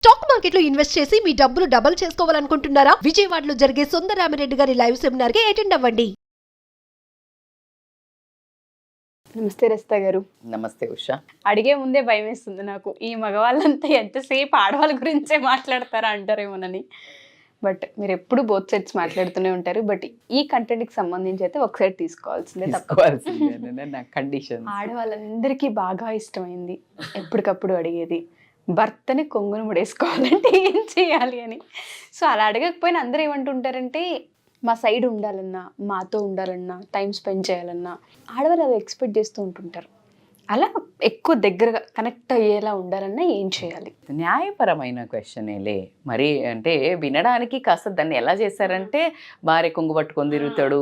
Stock మార్కెట్లో invest చేసి మీ డబ్బులు డబుల్ చేసుకోవాలనుకుంటున్నారా? విజయవాడలో జరిగే సుందరరామిరెడ్డి గారి లైవ్ సెమినార్ కి అటెండ్ అవ్వండి. నమస్తే రస్తా గారు. నమస్తే ఉషా. అడిగే ముందే భయం వేస్తుంది నాకు, ఈ మగవాళ్ళంతా ఎంతసేపు ఆడవాళ్ళ గురించే మాట్లాడతారా అంటారేమోనని. బట్ మీరు ఎప్పుడు బోత్ సైడ్స్ మాట్లాడుతూనే ఉంటారు. బట్ ఈ కంటెంట్కి సంబంధించి అయితే ఒక సైడ్ తీసుకోవాల్సిందే నా కండిషన్. ఆడవాళ్ళందరికీ బాగా ఇష్టమైంది, ఎప్పటికప్పుడు అడిగేది, భర్తని కొంగును ముడేసుకోవాలంటే ఏం చేయాలి అని. సో అలా అడగకపోయినా అందరూ ఏమంటుంటారంటే, మా సైడ్ ఉండాలన్నా, మాతో ఉండాలన్నా, టైం స్పెండ్ చేయాలన్నా ఆడవాళ్ళు అవి ఎక్స్పెక్ట్ చేస్తూ ఉంటుంటారు. అలా ఎక్కువ దగ్గరగా కనెక్ట్ అయ్యేలా ఉండాలన్నా ఏం చేయాలి? న్యాయపరమైన క్వశ్చనేలే మరి. అంటే వినడానికి కాస్త దాన్ని ఎలా చేశారంటే, భార్య కొంగు పట్టుకొని తిరుగుతాడు.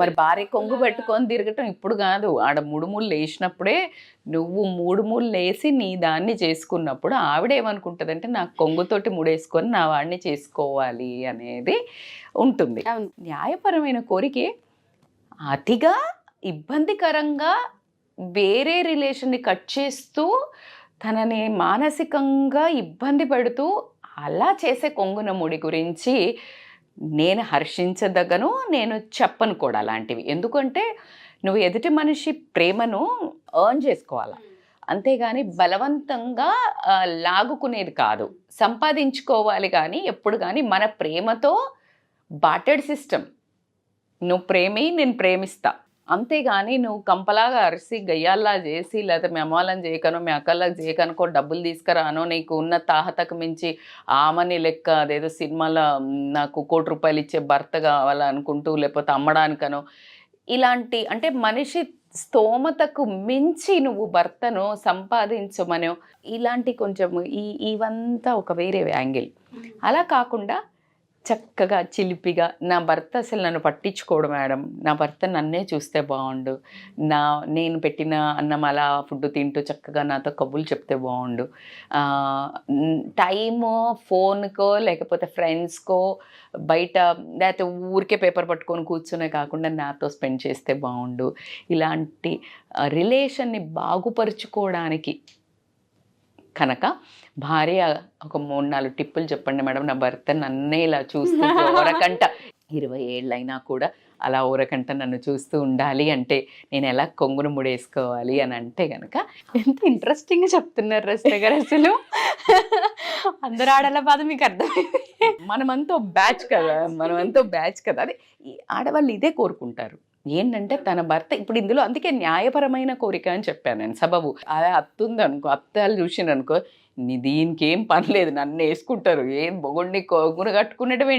మరి భార్య కొంగు పట్టుకొని తిరగటం ఇప్పుడు కాదు, ఆడ ముడుములు లేచినప్పుడే నువ్వు మూడుముళ్ళు లేసి నీ దాన్ని చేసుకున్నప్పుడు ఆవిడ ఏమనుకుంటుందంటే, నా కొంగుతోటి ముడేసుకొని నా వాడిని చేసుకోవాలి అనేది ఉంటుంది. న్యాయపరమైన కోరికే అతిగా ఇబ్బందికరంగా వేరే రిలేషన్ని కట్ చేస్తూ తనని మానసికంగా ఇబ్బంది పెడుతూ అలా చేసే కొంగున ముడి గురించి నేను హర్షించదగను, నేను చెప్పను కూడా అలాంటివి. ఎందుకంటే నువ్వు ఎదుటి మనిషి ప్రేమను ఎర్న్ చేసుకోవాలి, అంతేగాని బలవంతంగా లాగుకునేది కాదు. సంపాదించుకోవాలి కానీ ఎప్పుడు కానీ మన ప్రేమతో బాటెడ్ సిస్టమ్. నువ్వు ప్రేమి, నేను ప్రేమిస్తా, అంతేగాని నువ్వు కంపలాగా అరిసి గయ్యాల్లా చేసి, లేకపోతే మీ అమ్మాలని చేయకనో మీ అక్కలకు చేయకనుకో డబ్బులు తీసుకురానో, నీకు ఉన్న తాహతకు మించి ఆమని లెక్క అదేదో సినిమాలో నాకు ₹1,00,00,000 ఇచ్చే భర్త కావాలనుకుంటూ, లేకపోతే అమ్మడానికనో, ఇలాంటి అంటే మనిషి స్తోమతకు మించి నువ్వు భర్తను సంపాదించమనో, ఇలాంటి కొంచెం ఇవంతా ఒక వేరే యాంగిల్. అలా కాకుండా చక్కగా చిలిపిగా, నా భర్త అసలు నన్ను పట్టించుకోడు మేడం, నా భర్త నన్నే చూస్తే బాగుండు, నేను పెట్టిన అన్నం అలా ఫుడ్ తింటూ చక్కగా నాతో కబుర్లు చెప్తే బాగుండు, టైము ఫోన్కో లేకపోతే ఫ్రెండ్స్కో బయట లేకపోతే ఊరికే పేపర్ పట్టుకొని కూర్చునే కాకుండా నాతో స్పెండ్ చేస్తే బాగుండు. ఇలాంటి రిలేషన్ని బాగుపరుచుకోవడానికి కనుక భార్య ఒక 3-4 టిప్పులు చెప్పండి మేడం, నా భర్త నన్నే ఇలా చూస్తూ ఓరకంట 20 ఏళ్ళైనా కూడా అలా ఓరకంట నన్ను చూస్తూ ఉండాలి అంటే నేను ఎలా కొంగును ముడేసుకోవాలి అని అంటే కనుక. ఎంత ఇంట్రెస్టింగ్గా చెప్తున్నారు రస్తా గారు. అసలు అందరు ఆడల బాధ మీకు అర్థమైంది. మనమంతా బ్యాచ్ కదా. అదే ఆడవాళ్ళు ఇదే కోరుకుంటారు ఏంటంటే, తన భర్త ఇప్పుడు ఇందులో అందుకే న్యాయపరమైన కోరిక అని చెప్పాను నేను. సబబు అదే అత్తుంది అనుకో, అత్తాలు చూసిండనుకో, దీనికి ఏం పని లేదు, నన్ను వేసుకుంటారు, ఏం బొగుడిని కొంగును కట్టుకునేటం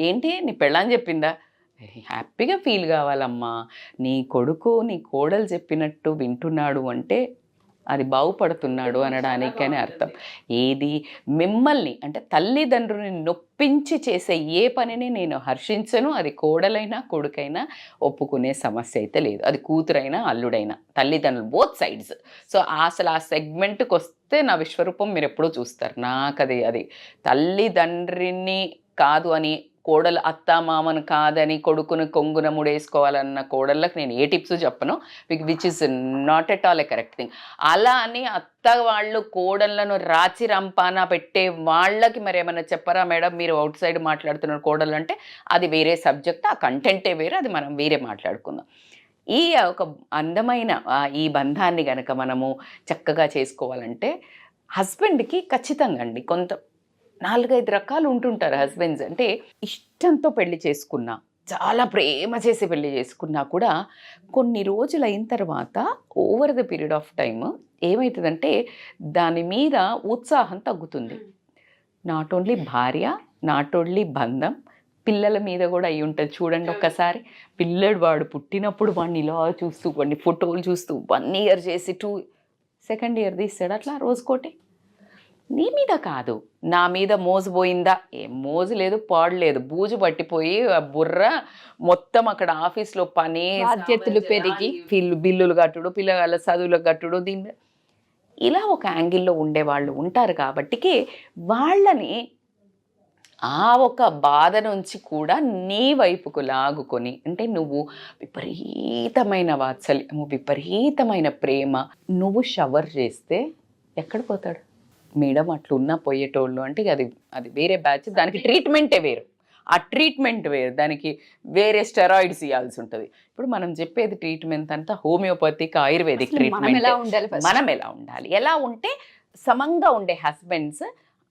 ఏంటి నీ పెళ్ళని చెప్పిందా, హ్యాపీగా ఫీల్ కావాలమ్మా. నీ కొడుకు నీ కోడలు చెప్పినట్టు వింటున్నాడు అంటే అది బాగుపడుతున్నాడు అనడానికనే అర్థం. ఏది మిమ్మల్ని అంటే తల్లిదండ్రుని నొప్పించి చేసే ఏ పనిని నేను హర్షించను. అది కోడలైనా కొడుకైనా ఒప్పుకునే సమస్య అయితే లేదు. అది కూతురైనా అల్లుడైనా, తల్లిదండ్రులు బోత్ సైడ్స్. సో అసలు ఆ సెగ్మెంట్కి వస్తే నా విశ్వరూపం మీరు ఎప్పుడూ చూస్తారు. నాకు అది తల్లిదండ్రిని కాదు అని, కోడలు అత్త మామను కాదని కొడుకుని కొంగున ముడేసుకోవాలన్న కోడళ్ళకి నేను ఏ టిప్స్ చెప్పను, which is not at all A correct thing. అలా అని అత్త వాళ్ళు కోడళ్ళను రాచి రంపాన పెట్టే వాళ్ళకి మరి ఏమైనా చెప్పరా మేడం, మీరు అవుట్ సైడ్ మాట్లాడుతున్నారు కోడళ్ళు అంటే, అది వేరే సబ్జెక్ట్, ఆ కంటెంటే వేరే, అది మనం వేరే మాట్లాడుకుందాం. ఈ ఒక అందమైన ఈ బంధాన్ని కనుక మనము చక్కగా చేసుకోవాలంటే హస్బెండ్కి ఖచ్చితంగా అండి కొంత 4-5 రకాలు ఉంటుంటారు హస్బెండ్స్. అంటే ఇష్టంతో పెళ్లి చేసుకున్నా, చాలా ప్రేమ చేసి పెళ్లి చేసుకున్నా కూడా కొన్ని రోజులు అయిన తర్వాత over the period of time ఏమవుతుందంటే దాని మీద ఉత్సాహం తగ్గుతుంది. నాట్ ఓన్లీ భార్య, నాట్ ఓన్లీ బంధం, పిల్లల మీద కూడా అయి ఉంటుంది. చూడండి ఒక్కసారి, పిల్లడు వాడు పుట్టినప్పుడు వాడిని ఇలా చూస్తూ, వాడిని ఫోటోలు చూస్తూ 1 year చేసి 2nd year తీస్తాడు, అట్లా రోజుకోటి. నీ మీద కాదు, నా మీద మోజు పోయిందా, ఏం మోజు లేదు, పాడు లేదు, బూజు పట్టిపోయి బుర్ర మొత్తం అక్కడ ఆఫీస్లో పని, బాధ్యతలు పెరిగి, బిల్లులు కట్టుడు, పిల్లల చదువులు కట్టుడు, దీని ఇలా ఒక యాంగిల్లో ఉండేవాళ్ళు ఉంటారు. కాబట్టికి వాళ్ళని ఆ ఒక బాధ నుంచి కూడా నీ వైపుకు లాగుకొని, అంటే నువ్వు విపరీతమైన వాత్సల్యము, విపరీతమైన ప్రేమ, నువ్వు షవర్ చేస్తే ఎక్కడ పోతాడు? మేడం అట్లున్నా పోయేటోళ్ళు అంటే అది అది వేరే బ్యాచ్, దానికి ట్రీట్మెంటే వేరు, ఆ ట్రీట్మెంట్ వేరు, దానికి వేరే స్టెరాయిడ్స్ ఇవ్వాల్సి ఉంటుంది. ఇప్పుడు మనం చెప్పేది ట్రీట్మెంట్ అంతా హోమియోపతిక్ ఆయుర్వేదిక్ మనం ట్రీట్మెంట్. ఎలా ఉండాలి first? మనం ఎలా ఉండాలి, ఎలా ఉంటే సమంగా ఉండే హస్బెండ్స్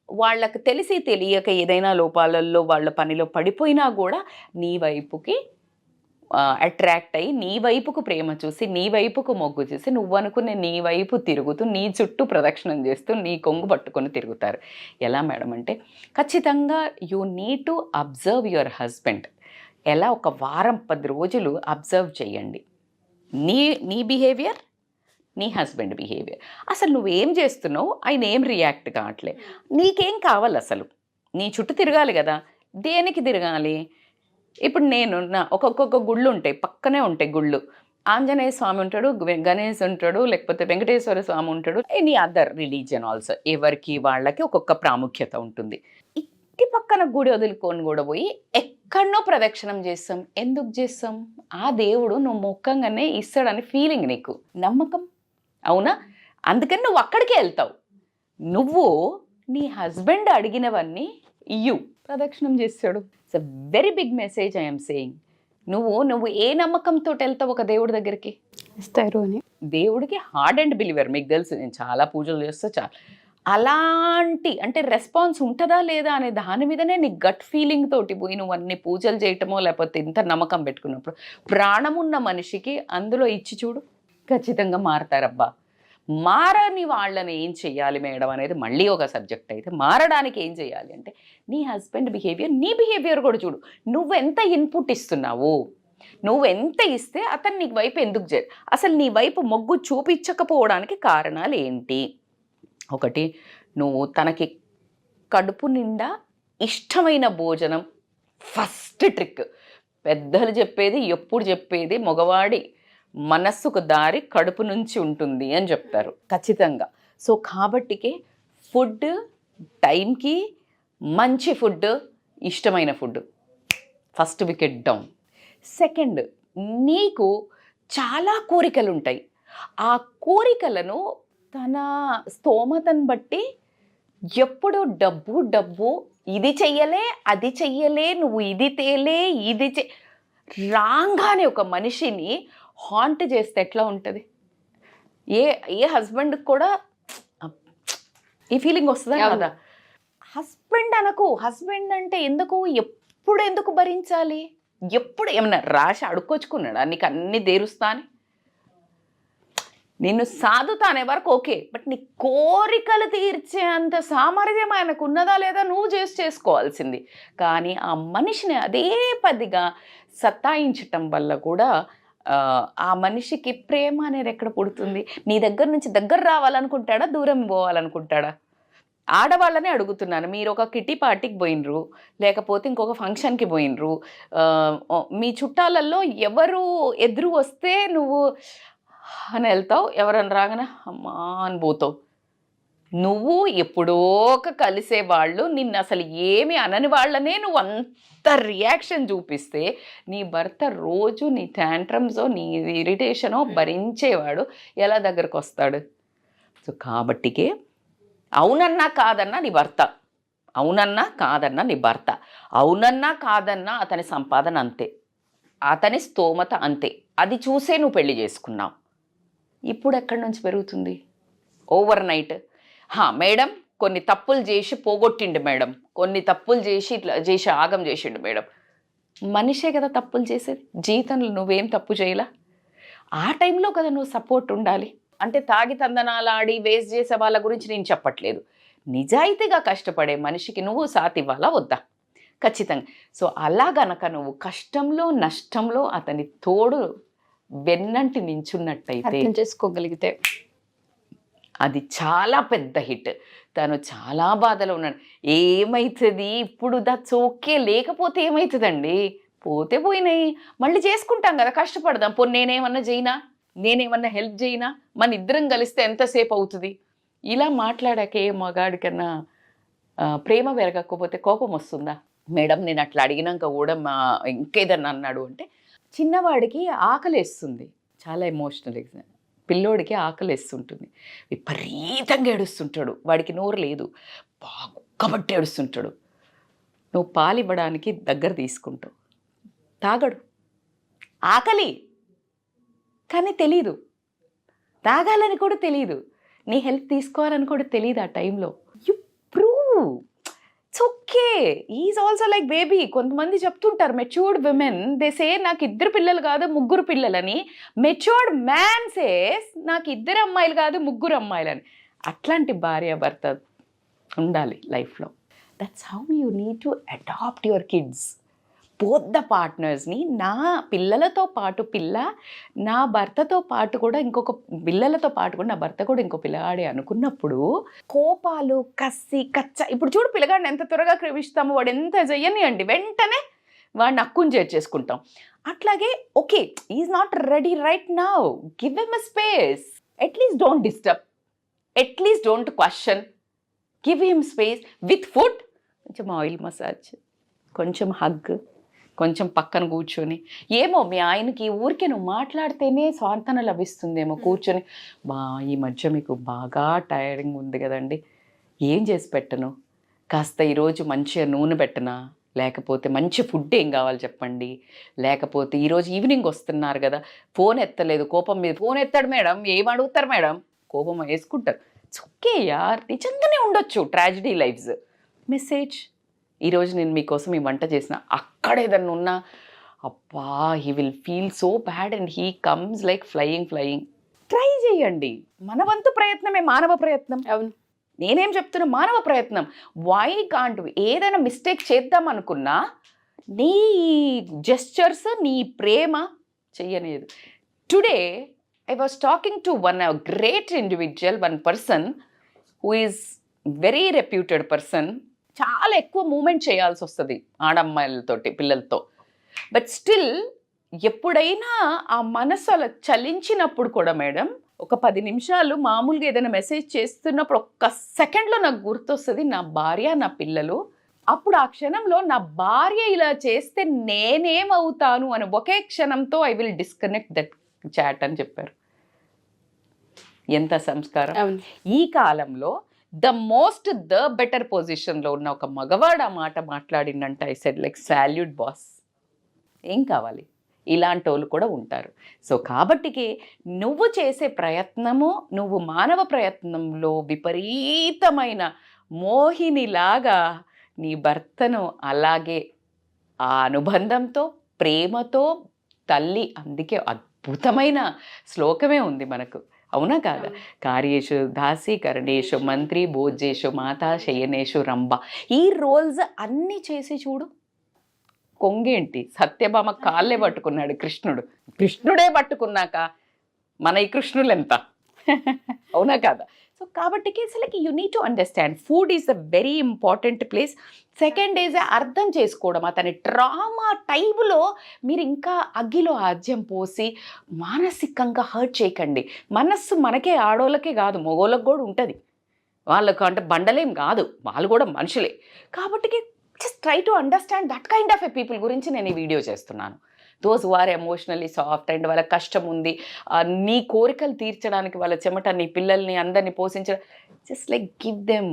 వాళ్ళకి తెలిసి తెలియక ఏదైనా లోపాలలో వాళ్ళ పనిలో పడిపోయినా కూడా నీ వైపుకి అట్రాక్ట్ అయ్యి నీ వైపుకు ప్రేమ చూసి నీ వైపుకు మొగ్గు చూసి నువ్వు అనుకునే నీ వైపు తిరుగుతూ నీ చుట్టూ ప్రదక్షిణం చేస్తూ నీ కొంగు పట్టుకొని తిరుగుతారు. ఎలా మేడం అంటే ఖచ్చితంగా you need to observe your husband. ఎలా ఒక వారం 10 రోజులు అబ్జర్వ్ చేయండి నీ బిహేవియర్, నీ హస్బెండ్ బిహేవియర్. అసలు నువ్వేం చేస్తున్నావు, ఆయన ఏం రియాక్ట్ కావట్లే, నీకేం కావాలి, అసలు నీ చుట్టూ తిరగాలి కదా, దేనికి తిరగాలి? ఇప్పుడు నేను ఒక్కొక్క గుళ్ళు ఉంటాయి, పక్కనే ఉంటాయి గుళ్ళు. ఆంజనేయ స్వామి ఉంటాడు, గణేష్ ఉంటాడు, లేకపోతే వెంకటేశ్వర స్వామి ఉంటాడు, ఎనీ అదర్ రిలీజియన్ ఆల్సో. ఎవరికి వాళ్ళకి ఒక్కొక్క ప్రాముఖ్యత ఉంటుంది. ఇంటి పక్కన గుడి వదులుకొని కూడా పోయి ఎక్కడనో ప్రదక్షిణం చేస్తాం. ఎందుకు చేస్తాం? ఆ దేవుడు నువ్వు మొక్కంగానే ఇస్తాడని ఫీలింగ్, నీకు నమ్మకం, అవునా? అందుకని నువ్వు అక్కడికే వెళ్తావు. నువ్వు నీ హస్బెండ్ అడిగినవన్నీ ఇయ్యు, ప్రదక్షిణం చేస్తాడు. It's a very big message I'm saying. నువ్వు ఏ నమ్మకంతో వెళ్తావు ఒక దేవుడి దగ్గరికి? ఇస్తారు అని. దేవుడికి హార్డ్ అండ్ బిలీవర్, మీకు తెలుసు, నేను చాలా పూజలు చేస్తా, చాలా అలాంటి అంటే రెస్పాన్స్ ఉంటుందా లేదా అనే దాని మీదనే నీ గట్ ఫీలింగ్ తోటి పోయి నువ్వు అన్ని పూజలు చేయటమో లేకపోతే ఇంత నమ్మకం పెట్టుకున్నప్పుడు ప్రాణమున్న మనిషికి అందులో ఇచ్చి చూడు, ఖచ్చితంగా మారతారబ్బా. మారని వాళ్ళని ఏం చెయ్యాలి మేడం అనేది మళ్ళీ ఒక సబ్జెక్ట్ అయితే, మారడానికి ఏం చేయాలి అంటే నీ హస్బెండ్ బిహేవియర్, నీ బిహేవియర్ కూడా చూడు. నువ్వెంత ఇన్పుట్ ఇస్తున్నావు, నువ్వెంత ఇస్తే అతను నీ వైపు ఎందుకు అసలు నీ వైపు మొగ్గు చూపించకపోవడానికి కారణాలు ఏంటి? ఒకటి, నువ్వు తనకి కడుపు నిండా ఇష్టమైన భోజనం. ఫస్ట్ ట్రిక్, పెద్దలు చెప్పేది, ఎప్పుడు చెప్పేది, మగవాడి మనస్సుకు దారి కడుపు నుంచి ఉంటుంది అని చెప్తారు ఖచ్చితంగా. సో కాబట్టికే ఫుడ్ టైంకి, మంచి ఫుడ్, ఇష్టమైన food, first wicket down. Second, నీకు చాలా కోరికలు ఉంటాయి. ఆ కోరికలను తన స్తోమతను బట్టి ఎప్పుడు డబ్బు డబ్బు, ఇది చెయ్యలే, అది చెయ్యలే, నువ్వు ఇది తేలే, ఇది రాగానే ఒక మనిషిని హాంట్ చేస్తే ఎట్లా ఉంటుంది? ఏ హస్బెండ్కి కూడా ఈ ఫీలింగ్ వస్తుందా కదా? హస్బెండ్ అనకు, హస్బెండ్ అంటే ఎందుకు, ఎందుకు భరించాలి? ఎప్పుడు ఏమన్నా రాసి అడుక్కొచ్చుకున్నాడా నీకు అన్ని దేరుస్తా అని? నిన్ను సాధుతానే వరకు ఓకే, బట్ నీ కోరికలు తీర్చే అంత సామర్థ్యం ఆయనకు ఉన్నదా లేదా నువ్వు చేసుకోవాల్సింది. కానీ ఆ మనిషిని అదే పదిగా సతాయించటం వల్ల కూడా ఆ మనిషికి ప్రేమ అనేది ఎక్కడ పుడుతుంది? నీ దగ్గర నుంచి దగ్గర రావాలనుకుంటాడా, దూరం పోవాలనుకుంటాడా? ఆడవాళ్ళనే అడుగుతున్నాను. మీరు ఒక కిట్టి పార్టీకి పోయినరు, లేకపోతే ఇంకొక ఫంక్షన్కి పోయినరు, మీ చుట్టాలలో ఎవరు ఎదురు వస్తే నువ్వు అని వెళ్తావు, ఎవరన్నా రాగానే అమ్మా అని పోతావు. నువ్వు ఎప్పుడో కలిసే వాళ్ళు నిన్ను అసలు ఏమి అనని వాళ్ళనే నువ్వు అంత రియాక్షన్ చూపిస్తే నీ భర్త రోజు నీ ట్యాంట్రమ్సో నీ ఇరిటేషనో భరించేవాడు ఎలా దగ్గరకు వస్తాడు? సో కాబట్టికే అవునన్నా కాదన్నా నీ భర్త, అవునన్నా కాదన్నా నీ భర్త, అవునన్నా కాదన్నా అతని సంపాదన అంతే, అతని స్తోమత అంతే, అది చూసే నువ్వు పెళ్లి చేసుకున్నావు. ఇప్పుడు ఎక్కడి నుంచి పెరుగుతుంది? ఓవర్ నైట్ మేడం కొన్ని తప్పులు చేసి పోగొట్టిండు మేడం, కొన్ని తప్పులు చేసి ఇట్లా చేసి ఆగం చేసిండు మేడం. మనిషే కదా తప్పులు చేసేది, జీవితంలో నువ్వేం తప్పు చేయలా. ఆ టైంలో కదా నువ్వు సపోర్ట్ ఉండాలి. అంటే తాగి తందనాలాడి వేస్ట్ చేసే వాళ్ళ గురించి నేను చెప్పట్లేదు. నిజాయితీగా కష్టపడే మనిషికి నువ్వు సాత్ ఇవ్వాలా వద్దా? ఖచ్చితంగా. సో అలా గనక నువ్వు కష్టంలో నష్టంలో అతని తోడు వెన్నంటి నించున్నట్టయితే, చేసుకోగలిగితే అది చాలా పెద్ద హిట్. తను చాలా బాధలో ఉన్నాడు. ఏమవుతుంది ఇప్పుడు? That's okay. లేకపోతే ఏమవుతుందండి? పోతే పోయినాయి, మళ్ళీ చేసుకుంటాం కదా, కష్టపడదాం. పోనీ నేనేమన్నా చేయనా, నేనేమన్నా హెల్ప్ చేయనా, మన ఇద్దరం కలిస్తే ఎంతసేపు అవుతుంది? ఇలా మాట్లాడాక ఏ మగాడికన్నా ప్రేమ పెరగకపోతే కోపం వస్తుందా? మేడం నేను అట్లా అడిగినాక కూడా ఇంకేదన్నా అన్నాడు అంటే చిన్నవాడికి ఆకలేస్తుంది, చాలా ఎమోషనల్. పిల్లోడికి ఆకలిస్తుంటుంది, విపరీతంగా ఏడుస్తుంటాడు, వాడికి నోరు లేదు, బాగా కుక్కబట్టి ఏడుస్తుంటాడు. నువ్వు పాలు ఇవ్వడానికి దగ్గర తీసుకుంటావు, తాగడు, ఆకలి కానీ తెలీదు, తాగాలని కూడా తెలీదు, నీ హెల్ప్ తీసుకోవాలని కూడా తెలియదు ఆ టైంలో. You prove it's okay, is also like baby. కొంతమంది చెప్తుంటారు మెచ్యూర్డ్ విమెన్ దే సే నాకు 2 పిల్లలు కాదు 3 పిల్లలని, మెచ్యూర్డ్ మ్యాన్ సేస్ నాకు 2 అమ్మాయిలు కాదు 3 అమ్మాయిలని. అట్లాంటి భార్య భర్త ఉండాలి లైఫ్లో. That's how you need to adapt your kids, both the పార్ట్నర్స్ని. నా పిల్లలతో పాటు పిల్ల, నా భర్తతో పాటు కూడా ఇంకొక పిల్లలతో పాటు కూడా నా భర్త కూడా ఇంకో పిల్లగాడే అనుకున్నప్పుడు కోపాలు, కసి, కచ్చ. ఇప్పుడు చూడు పిల్లగాడిని ఎంత త్వరగా క్రమిస్తామో, వాడు ఎంత చెయ్యనియండి వెంటనే వాడిని అక్కుని చేర్చేసుకుంటాం. అట్లాగే okay is not ready right now, give him a space, at least don't disturb, at least don't question, give him space with food, కొంచెం ఆయిల్ మసాజ్, కొంచెం హగ్, కొంచెం పక్కన కూర్చొని. ఏమో మీ ఆయనకి ఊరికే నువ్వు మాట్లాడితేనే స్వాంతన లభిస్తుందేమో, కూర్చొని ఈ మధ్య మీకు బాగా టైరింగ్ ఉంది కదండి, ఏం చేసి పెట్టను, కాస్త ఈరోజు మంచిగా నూనె పెట్టనా, లేకపోతే మంచి ఫుడ్ ఏం కావాలి చెప్పండి, లేకపోతే ఈరోజు ఈవినింగ్ వస్తున్నారు కదా ఫోన్ ఎత్తలేదు, కోపం మీద ఫోన్ ఎత్తాడు మేడం, ఏం అడుగుతారు మేడం, కోపం వేసుకుంటారు. ఇట్స్ ఓకే యార్, నిజంగానే ఉండొచ్చు ట్రాజడీ లైఫ్స్. మెసేజ్, ఈరోజు నేను మీకోసం ఈ వంట చేసిన, అక్కడ ఏదన్నా ఉన్నా అబ్బా he will feel so bad and he comes like flying. Try చేయండి, మన వంతు ప్రయత్నమే మానవ ప్రయత్నం. అవును, నేనేం చెప్తున్నా, మానవ ప్రయత్నం. వై కాంట్ ఏదైనా మిస్టేక్ చేద్దాం అనుకున్నా నీ జెస్చర్స్, నీ ప్రేమ చెయ్యలేదు. Today I was talking to one great individual, one person who is very reputed person. చాలా ఎక్కువ మూమెంట్ చేయాల్సి వస్తుంది ఆడమ్మాయిలతోటి, పిల్లలతో. బట్ స్టిల్ ఎప్పుడైనా ఆ మనసు అలా చలించినప్పుడు కూడా మేడం, ఒక 10 నిమిషాలు మామూలుగా ఏదైనా మెసేజ్ చేస్తున్నప్పుడు ఒక్క సెకండ్లో నాకు గుర్తొస్తుంది నా భార్య, నా పిల్లలు. అప్పుడు ఆ క్షణంలో నా భార్య ఇలా చేస్తే నేనేమవుతాను అని ఒకే క్షణంతో I will disconnect that chat అని చెప్పారు. ఎంత సంస్కారం. ఈ కాలంలో ద బెటర్ పొజిషన్లో ఉన్న ఒక మగవాడు ఆ మాట మాట్లాడిందంటే I said like salute boss. ఏం కావాలి, ఇలాంటి వాళ్ళు కూడా ఉంటారు. సో కాబట్టికి నువ్వు చేసే ప్రయత్నము, నువ్వు మానవ ప్రయత్నంలో విపరీతమైన మోహినిలాగా నీ భర్తను అలాగే ఆ అనుబంధంతో, ప్రేమతో తల్లి, అందుకే అద్భుతమైన శ్లోకమే ఉంది మనకు, అవునా కాదా? కార్యేషు దాసి, కరణేషు మంత్రి, భోజేషు మాతా, శయనేషు రంభ. ఈ రోల్స్ అన్నీ చేసి చూడు. కొంగేంటి, సత్యభామ కాళ్ళే పట్టుకున్నాడు కృష్ణుడు, కృష్ణుడే పట్టుకున్నాక మన ఈ కృష్ణులు ఎంత, అవునా కాదా? సో కాబట్టి it's like you need to understand food is a very important place. Second is అర్థం చేసుకోవడం. అతని ట్రామా టైంలో మీరు ఇంకా అగ్గిలో ఆజ్యం పోసి మానసికంగా హర్ట్ చేయకండి. మనస్సు మనకే, ఆడోళ్ళకే కాదు మగోళ్ళకి కూడా ఉంటుంది. వాళ్ళకు అంటే బండలేం కాదు, వాళ్ళు కూడా మనుషులే. కాబట్టి just try to understand that kind of a people గురించి నేను ఈ వీడియో చేస్తున్నాను. Those who are emotionally soft and వాళ్ళ కష్టం ఉంది, నీ కోరికలు తీర్చడానికి వాళ్ళ చెమట, నీ పిల్లల్ని అందరినీ పోషించడం, జస్ట్ లైక్ గివ్ దెమ్.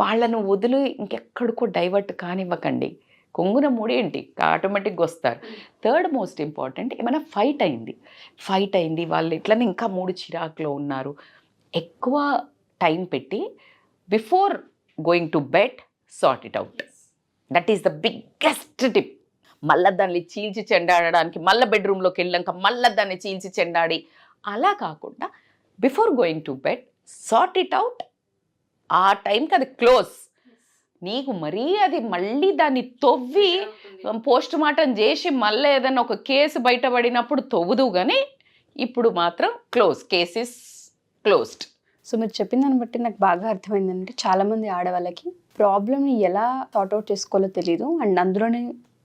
వాళ్ళను వదిలి ఇంకెక్కడికో డైవర్ట్ కానివ్వకండి. కొంగున మూడేంటి ఆటోమేటిక్గా వస్తారు. థర్డ్ మోస్ట్ ఇంపార్టెంట్, ఏమైనా ఫైట్ అయింది వాళ్ళు ఇట్లనే ఇంకా 3 చిరాకులో ఉన్నారు, ఎక్కువ టైం పెట్టి before going to bed sort it out. That is the biggest tip. మళ్ళీ దాన్ని చీల్చి చెండాడడానికి మళ్ళీ బెడ్రూమ్లోకి వెళ్ళాక మళ్ళీ దాన్ని చీల్చి చెండాడి అలా కాకుండా before going to bed sort it out. ఆ టైంకి అది క్లోజ్. నీకు మరీ అది మళ్ళీ దాన్ని తవ్వి పోస్ట్ మార్టం చేసి మళ్ళీ ఏదైనా ఒక కేసు బయటపడినప్పుడు తవ్వుదు, కానీ ఇప్పుడు మాత్రం close, case is closed. So మీరు చెప్పిన దాన్ని బట్టి నాకు బాగా అర్థమైందంటే చాలామంది ఆడవాళ్ళకి ప్రాబ్లమ్ని ఎలా సార్ట్అవుట్ చేసుకోవాలో తెలియదు, అండ్ అందులోనే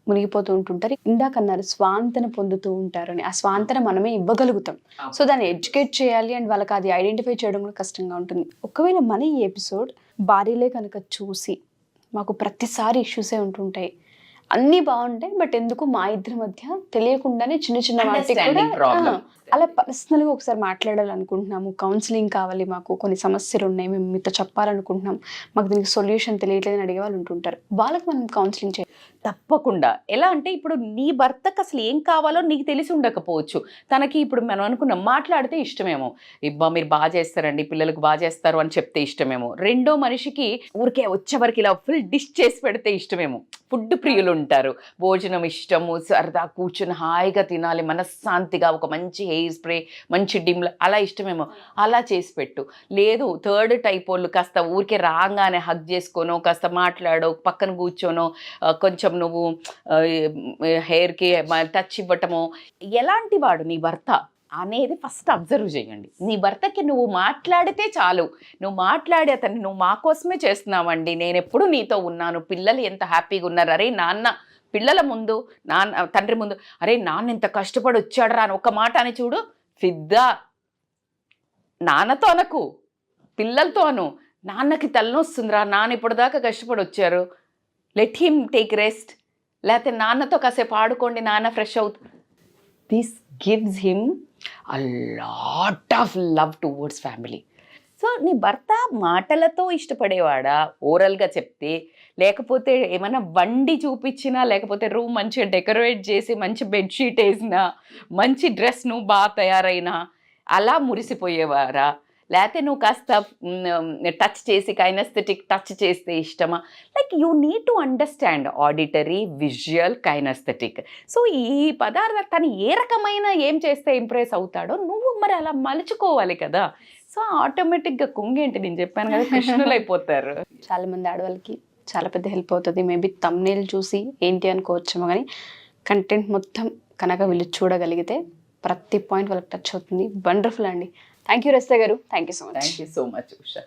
మునిగిపోతూ ఉంటుంటారు. ఇందాక అన్నారు స్వాంతన పొందుతూ ఉంటారని. ఆ స్వాంతన మనమే ఇవ్వగలుగుతాం. సో దాన్ని ఎడ్యుకేట్ చేయాలి అండ్ వాళ్ళకి అది ఐడెంటిఫై చేయడం కూడా కష్టంగా ఉంటుంది. ఒకవేళ మన ఈ ఎపిసోడ్ భార్యలే కనుక చూసి, మాకు ప్రతిసారి ఇష్యూసే ఉంటుంటాయి, అన్నీ బాగుంటాయి, బట్ ఎందుకు మా ఇద్దరి మధ్య తెలియకుండానే చిన్న చిన్న వాటికి కూడా అలా పర్సనల్గా ఒకసారి మాట్లాడాలనుకుంటున్నాము, కౌన్సిలింగ్ కావాలి, మాకు కొన్ని సమస్యలు ఉన్నాయి, మేము మీతో చెప్పాలనుకుంటున్నాం, మాకు దీనికి సొల్యూషన్ తెలియట్లేదని అడిగే వాళ్ళు ఉంటుంటారు. వాళ్ళకి మనం కౌన్సిలింగ్ చేయాలి. తప్పకుండా. ఎలా అంటే ఇప్పుడు నీ భర్తకు అసలు ఏం కావాలో నీకు తెలిసి ఉండకపోవచ్చు. తనకి ఇప్పుడు మనం అనుకున్నాం మాట్లాడితే ఇష్టమేమో, ఇబ్బా మీరు బాగా చేస్తారండి, పిల్లలకు బాగా చేస్తారు అని చెప్తే ఇష్టమేమో. రెండో మనిషికి ఊరికే వచ్చేవరకు ఇలా ఫుల్ డిష్ చేసి పెడితే ఇష్టమేమో. ఫుడ్ ప్రియులు ఉంటారు, భోజనం ఇష్టము, సరదా కూర్చుని హాయిగా తినాలి మనశ్శాంతిగా, ఒక మంచి హెయిర్ స్ప్రే, మంచి డిమ్ల అలా ఇష్టమేమో, అలా చేసి పెట్టు. లేదు థర్డ్ టైప్ వాళ్ళు కాస్త ఊరికే రాగానే హగ్ చేసుకోనో, కాస్త మాట్లాడో, పక్కన కూర్చోనో, కొంచెం నువ్వు హెయిర్కి టచ్ ఇవ్వటమో, ఎలాంటి వాడు నీ భర్త అనేది ఫస్ట్ అబ్జర్వ్ చేయండి. నీ భర్తకి నువ్వు మాట్లాడితే చాలు, నువ్వు మాట్లాడి అతన్ని నువ్వు మా కోసమే చేస్తున్నావండి, నేను ఎప్పుడు నీతో ఉన్నాను, పిల్లలు ఎంత హ్యాపీగా ఉన్నారు, అరే నాన్న పిల్లల ముందు నాన్న తండ్రి ముందు అరే నాన్న ఎంత కష్టపడి వచ్చాడరా అని ఒక మాట అని చూడు, ఫిద్దా. నాన్నతో అనకు, పిల్లలతో అను, నాన్నకి తలనొస్తుందిరా, నాన్న ఇప్పటిదాకా కష్టపడి వచ్చారు, లెట్ హిమ్ టేక్ రెస్ట్, లేకపోతే నాన్నతో కాసేపు ఆడుకోండి, నాన్న ఫ్రెష్ అవుతుంది. This gives him a lot of love towards family. So నీ భర్త మాటలతో ఇష్టపడేవాడా, ఓరల్గా చెప్తే, లేకపోతే ఏమైనా వండి చూపించినా, లేకపోతే రూమ్ మంచిగా డెకరేట్ చేసి మంచి బెడ్షీట్ వేసినా, మంచి డ్రెస్ నువ్వు బాగా తయారైనా అలా మురిసిపోయేవారా, లేకపోతే నువ్వు కాస్త టచ్ చేసి కైనస్థెటిక్ టచ్ చేస్తే ఇష్టమా? Like you need to understand auditory, visual, kinaesthetic. So ఈ పదార్థ తను ఏ రకమైన ఏం చేస్తే ఇంప్రెస్ అవుతాడో నువ్వు మరి అలా మలుచుకోవాలి కదా. సో ఆటోమేటిక్గా కుంగేంటి, నేను చెప్పాను కదా, కృష్ణులు అయిపోతారు. చాలా మంది ఆడవాళ్ళకి చాలా పెద్ద హెల్ప్ అవుతుంది. మేబీ తమ్నేల్ చూసి ఏంటి అనుకోవచ్చేమో, కానీ కంటెంట్ మొత్తం కనుక వీళ్ళు చూడగలిగితే ప్రతి పాయింట్ వాళ్ళకి టచ్ అవుతుంది. వండర్ఫుల్ అండి. థ్యాంక్ యూ రజిత గారు, thank you so much. Thank you so much Usha.